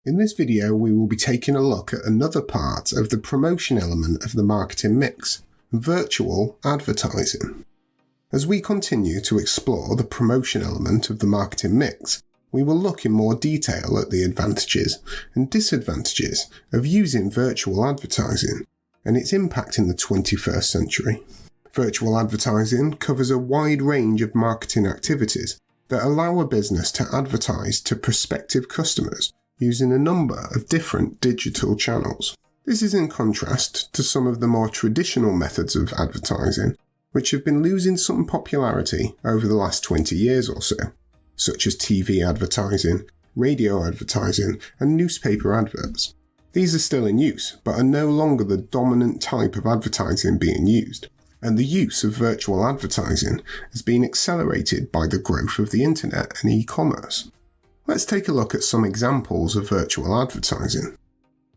In this video, we will be taking a look at another part of the promotion element of the marketing mix, virtual advertising. As we continue to explore the promotion element of the marketing mix, we will look in more detail at the advantages and disadvantages of using virtual advertising and its impact in the 21st century. Virtual advertising covers a wide range of marketing activities that allow a business to advertise to prospective customers using a number of different digital channels. This is in contrast to some of the more traditional methods of advertising, which have been losing some popularity over the last 20 years or so, such as TV advertising, radio advertising, and newspaper adverts. These are still in use, but are no longer the dominant type of advertising being used, and the use of virtual advertising has been accelerated by the growth of the internet and e-commerce. Let's take a look at some examples of virtual advertising.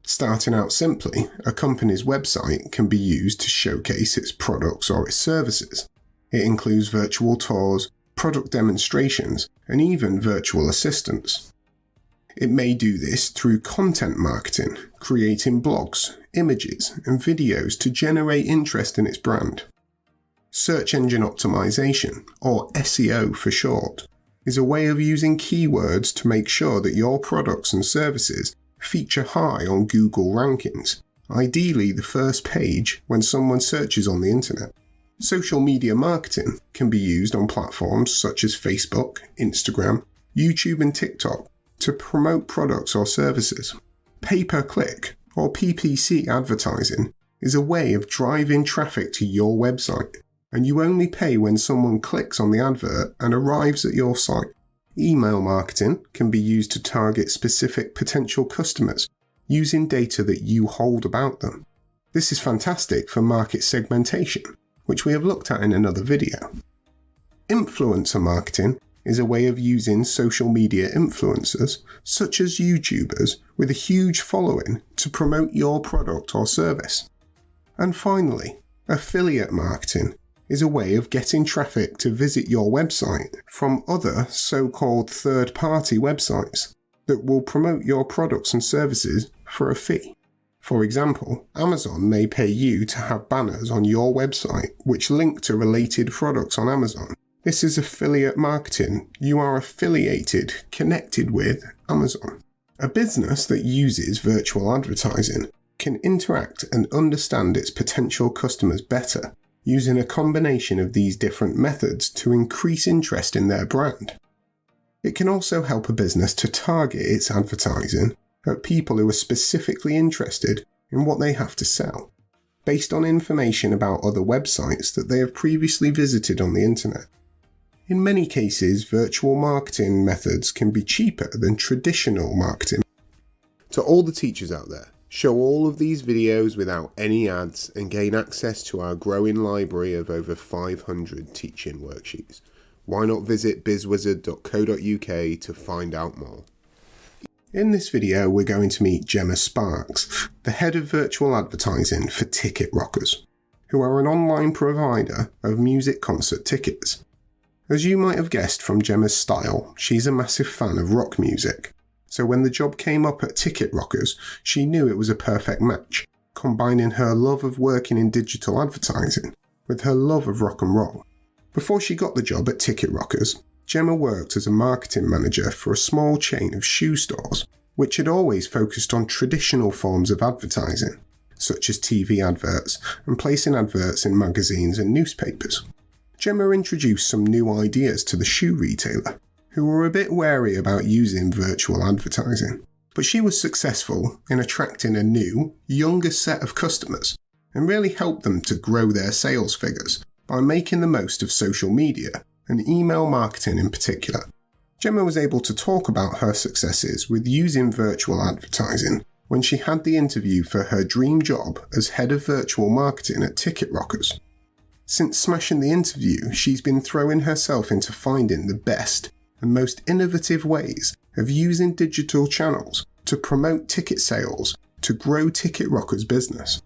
Starting out simply, a company's website can be used to showcase its products or its services. It includes virtual tours, product demonstrations, and even virtual assistants. It may do this through content marketing, creating blogs, images, and videos to generate interest in its brand. Search engine optimization, or SEO for short, is a way of using keywords to make sure that your products and services feature high on Google rankings, ideally the first page when someone searches on the internet. Social media marketing can be used on platforms such as Facebook, Instagram, YouTube and TikTok to promote products or services. Pay-per-click or PPC advertising is a way of driving traffic to your website, and you only pay when someone clicks on the advert and arrives at your site. Email marketing can be used to target specific potential customers using data that you hold about them. This is fantastic for market segmentation, which we have looked at in another video. Influencer marketing is a way of using social media influencers, such as YouTubers, with a huge following to promote your product or service. And finally, affiliate marketing is a way of getting traffic to visit your website from other so-called third-party websites that will promote your products and services for a fee. For example, Amazon may pay you to have banners on your website which link to related products on Amazon. This is affiliate marketing. You are affiliated, connected with Amazon. A business that uses virtual advertising can interact and understand its potential customers better, using a combination of these different methods to increase interest in their brand. It can also help a business to target its advertising at people who are specifically interested in what they have to sell, based on information about other websites that they have previously visited on the internet. In many cases, virtual marketing methods can be cheaper than traditional marketing. To all the teachers out there, show all of these videos without any ads and gain access to our growing library of over 500 teaching worksheets. Why not visit BizzWizard.co.uk to find out more? In this video, we're going to meet Gemma Sparx, the head of virtual advertising for Ticket Rockers, who are an online provider of music concert tickets. As you might have guessed from Gemma's style, she's a massive fan of rock music. So when the job came up at Ticket Rockers, she knew it was a perfect match, combining her love of working in digital advertising with her love of rock and roll. Before she got the job at Ticket Rockers, Gemma worked as a marketing manager for a small chain of shoe stores, which had always focused on traditional forms of advertising, such as TV adverts and placing adverts in magazines and newspapers. Gemma introduced some new ideas to the shoe retailer, who were a bit wary about using virtual advertising, but she was successful in attracting a new, younger set of customers and really helped them to grow their sales figures by making the most of social media and email marketing in particular. Gemma was able to talk about her successes with using virtual advertising when she had the interview for her dream job as head of virtual marketing at Ticket Rockers. Since smashing the interview, she's been throwing herself into finding the best and most innovative ways of using digital channels to promote ticket sales to grow Ticket Rockers' business.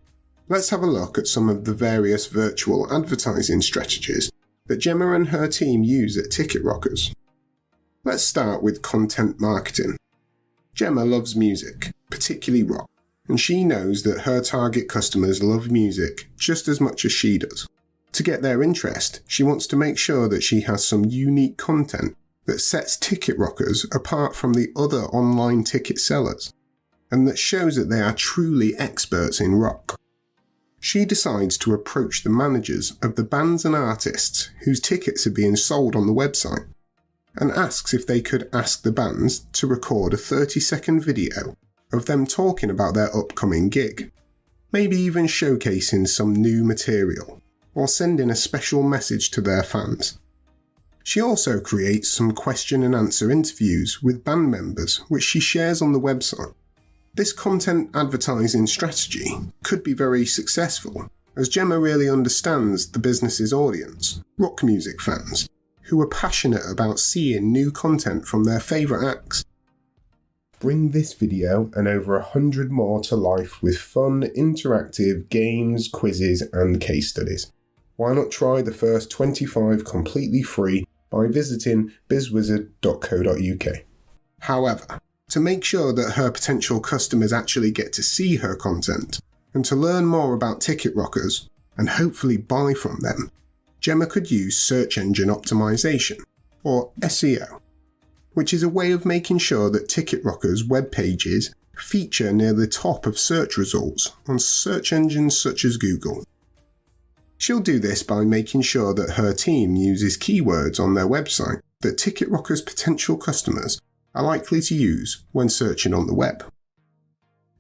Let's have a look at some of the various virtual advertising strategies that Gemma and her team use at Ticket Rockers. Let's start with content marketing. Gemma loves music, particularly rock, and she knows that her target customers love music just as much as she does. To get their interest, she wants to make sure that she has some unique content that sets Ticket Rockers apart from the other online ticket sellers, and that shows that they are truly experts in rock. She decides to approach the managers of the bands and artists whose tickets are being sold on the website, and asks if they could ask the bands to record a 30-second video of them talking about their upcoming gig, maybe even showcasing some new material, or sending a special message to their fans. She also creates some question and answer interviews with band members which she shares on the website. This content advertising strategy could be very successful, as Gemma really understands the business's audience, rock music fans, who are passionate about seeing new content from their favourite acts. Bring this video and over 100 more to life with fun, interactive games, quizzes and case studies. Why not try the first 25 completely free by visiting BizzWizard.co.uk. However, to make sure that her potential customers actually get to see her content, and to learn more about Ticket Rockers, and hopefully buy from them, Gemma could use search engine optimization, or SEO, which is a way of making sure that Ticket Rockers' web pages feature near the top of search results on search engines such as Google. She'll do this by making sure that her team uses keywords on their website that Ticket Rockers' potential customers are likely to use when searching on the web.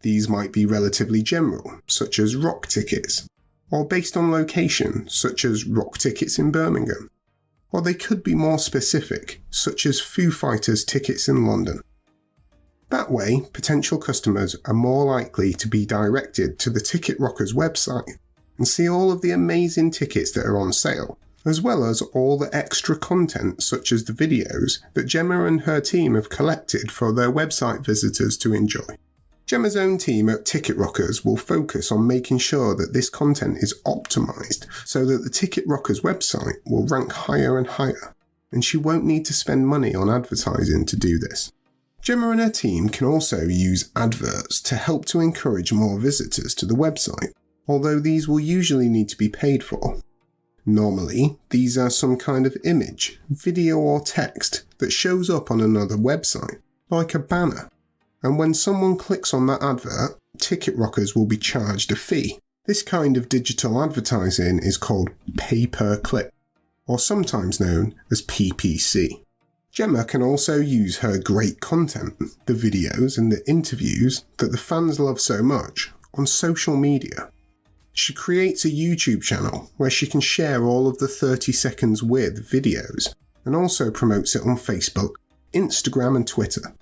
These might be relatively general, such as rock tickets, or based on location, such as rock tickets in Birmingham, or they could be more specific, such as Foo Fighters tickets in London. That way, potential customers are more likely to be directed to the Ticket Rockers website and see all of the amazing tickets that are on sale, as well as all the extra content such as the videos that Gemma and her team have collected for their website visitors to enjoy. Gemma's own team at Ticket Rockers will focus on making sure that this content is optimised so that the Ticket Rockers website will rank higher and higher, and she won't need to spend money on advertising to do this. Gemma and her team can also use adverts to help to encourage more visitors to the website, although these will usually need to be paid for. Normally, these are some kind of image, video or text that shows up on another website, like a banner, and when someone clicks on that advert, Ticket Rockers will be charged a fee. This kind of digital advertising is called pay-per-click, or sometimes known as PPC. Gemma can also use her great content, the videos and the interviews that the fans love so much, on social media. She creates a YouTube channel where she can share all of the 30 seconds with videos, and also promotes it on Facebook, Instagram and Twitter.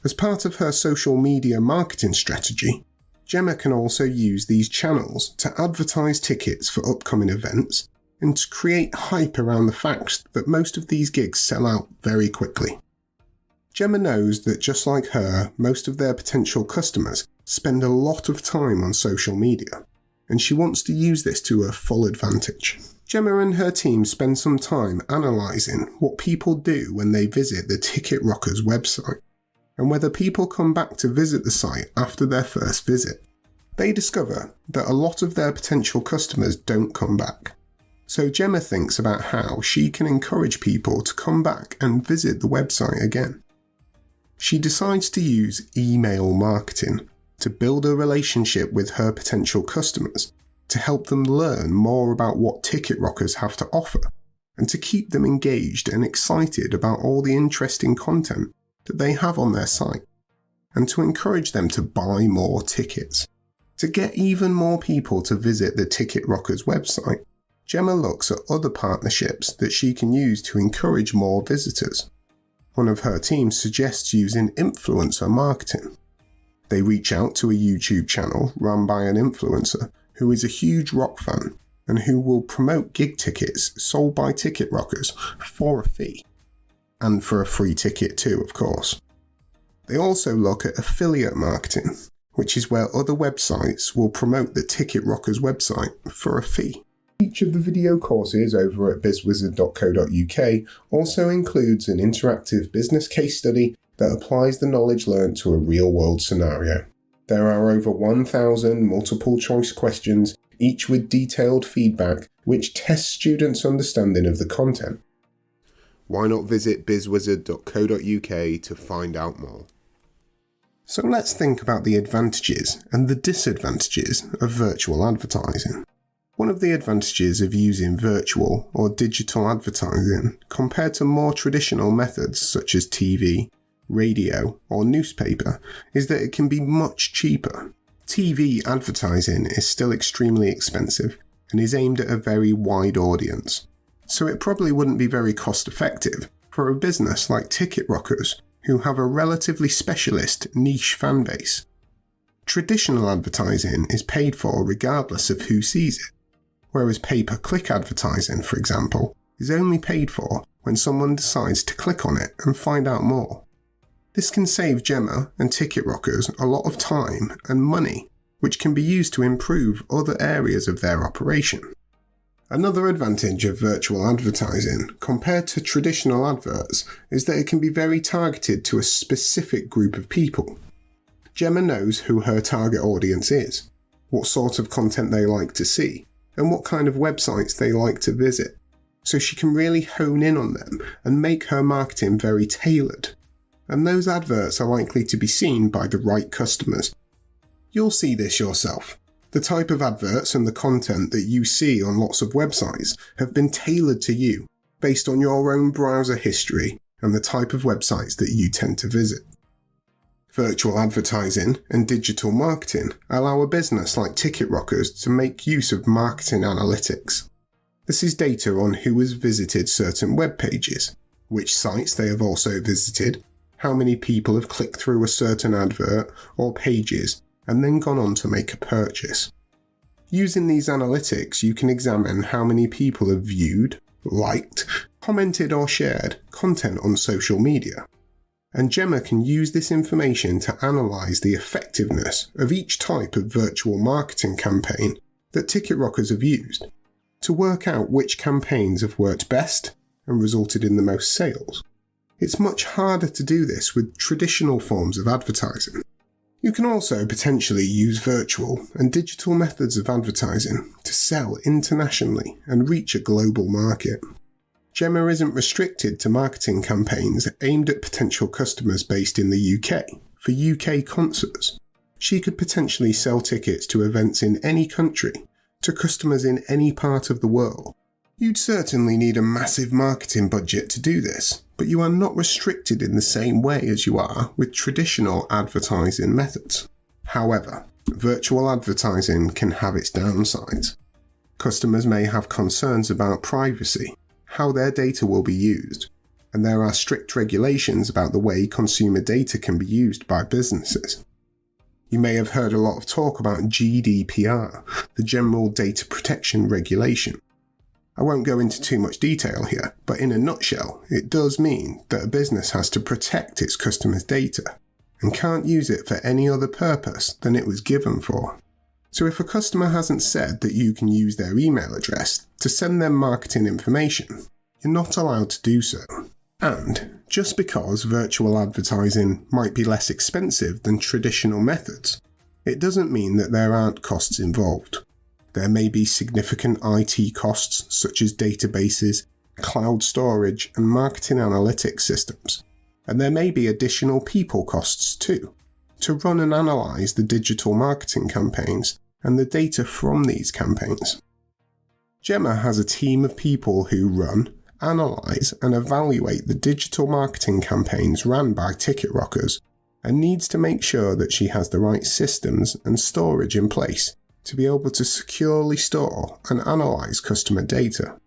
As part of her social media marketing strategy, Gemma can also use these channels to advertise tickets for upcoming events and to create hype around the fact that most of these gigs sell out very quickly. Gemma knows that just like her, most of their potential customers spend a lot of time on social media, and she wants to use this to her full advantage. Gemma and her team spend some time analysing what people do when they visit the Ticket Rockers website, and whether people come back to visit the site after their first visit. They discover that a lot of their potential customers don't come back. So Gemma thinks about how she can encourage people to come back and visit the website again. She decides to use email marketing to build a relationship with her potential customers, to help them learn more about what Ticket Rockers have to offer, and to keep them engaged and excited about all the interesting content that they have on their site, and to encourage them to buy more tickets. To get even more people to visit the Ticket Rockers website, Gemma looks at other partnerships that she can use to encourage more visitors. One of her team suggests using influencer marketing. They reach out to a YouTube channel run by an influencer who is a huge rock fan and who will promote gig tickets sold by Ticket Rockers for a fee. And for a free ticket too, of course. They also look at affiliate marketing, which is where other websites will promote the Ticket Rockers website for a fee. Each of the video courses over at BizzWizard.co.uk also includes an interactive business case study, that applies the knowledge learnt to a real-world scenario. There are over 1,000 multiple-choice questions, each with detailed feedback, which test students' understanding of the content. Why not visit BizzWizard.co.uk to find out more? So let's think about the advantages and the disadvantages of virtual advertising. One of the advantages of using virtual or digital advertising compared to more traditional methods such as TV, radio, or newspaper is that it can be much cheaper. TV advertising is still extremely expensive and is aimed at a very wide audience, so it probably wouldn't be very cost effective for a business like Ticket Rockers, who have a relatively specialist niche fan base. Traditional advertising is paid for regardless of who sees it, whereas pay-per-click advertising, for example, is only paid for when someone decides to click on it and find out more. This can save Gemma and Ticket Rockers a lot of time and money, which can be used to improve other areas of their operation. Another advantage of virtual advertising compared to traditional adverts is that it can be very targeted to a specific group of people. Gemma knows who her target audience is, what sort of content they like to see, and what kind of websites they like to visit, so she can really hone in on them and make her marketing very tailored. And those adverts are likely to be seen by the right customers. You'll see this yourself. The type of adverts and the content that you see on lots of websites have been tailored to you based on your own browser history and the type of websites that you tend to visit. Virtual advertising and digital marketing allow a business like Ticket Rockers to make use of marketing analytics. This is data on who has visited certain web pages, which sites they have also visited, how many people have clicked through a certain advert or pages and then gone on to make a purchase. Using these analytics, you can examine how many people have viewed, liked, commented or shared content on social media. And Gemma can use this information to analyse the effectiveness of each type of virtual marketing campaign that Ticket Rockers have used, to work out which campaigns have worked best and resulted in the most sales. It's much harder to do this with traditional forms of advertising. You can also potentially use virtual and digital methods of advertising to sell internationally and reach a global market. Gemma isn't restricted to marketing campaigns aimed at potential customers based in the UK for UK concerts. She could potentially sell tickets to events in any country to customers in any part of the world. You'd certainly need a massive marketing budget to do this, but you are not restricted in the same way as you are with traditional advertising methods. However, virtual advertising can have its downsides. Customers may have concerns about privacy, how their data will be used, and there are strict regulations about the way consumer data can be used by businesses. You may have heard a lot of talk about GDPR, the General Data Protection Regulation. I won't go into too much detail here, but in a nutshell, it does mean that a business has to protect its customers' data and can't use it for any other purpose than it was given for. So if a customer hasn't said that you can use their email address to send them marketing information, you're not allowed to do so. And just because virtual advertising might be less expensive than traditional methods, it doesn't mean that there aren't costs involved. There may be significant IT costs such as databases, cloud storage, and marketing analytics systems. And there may be additional people costs too, to run and analyse the digital marketing campaigns and the data from these campaigns. Gemma has a team of people who run, analyse, and evaluate the digital marketing campaigns ran by Ticket Rockers, and needs to make sure that she has the right systems and storage in place to be able to securely store and analyse customer data.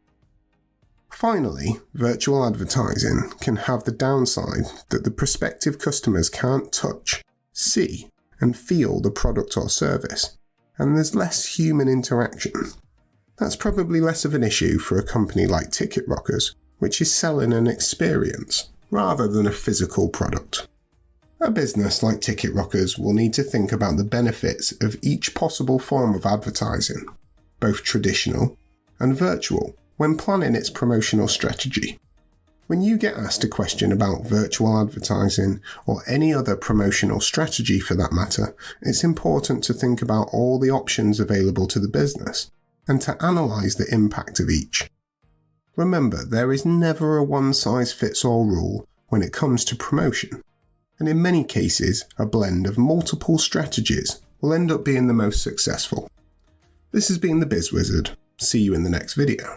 Finally, virtual advertising can have the downside that the prospective customers can't touch, see, and feel the product or service, and there's less human interaction. That's probably less of an issue for a company like Ticket Rockers, which is selling an experience rather than a physical product. A business like Ticket Rockers will need to think about the benefits of each possible form of advertising, both traditional and virtual, when planning its promotional strategy. When you get asked a question about virtual advertising, or any other promotional strategy for that matter, it's important to think about all the options available to the business, and to analyse the impact of each. Remember, there is never a one-size-fits-all rule when it comes to promotion, and in many cases, a blend of multiple strategies will end up being the most successful. This has been the BizzWizard. See you in the next video.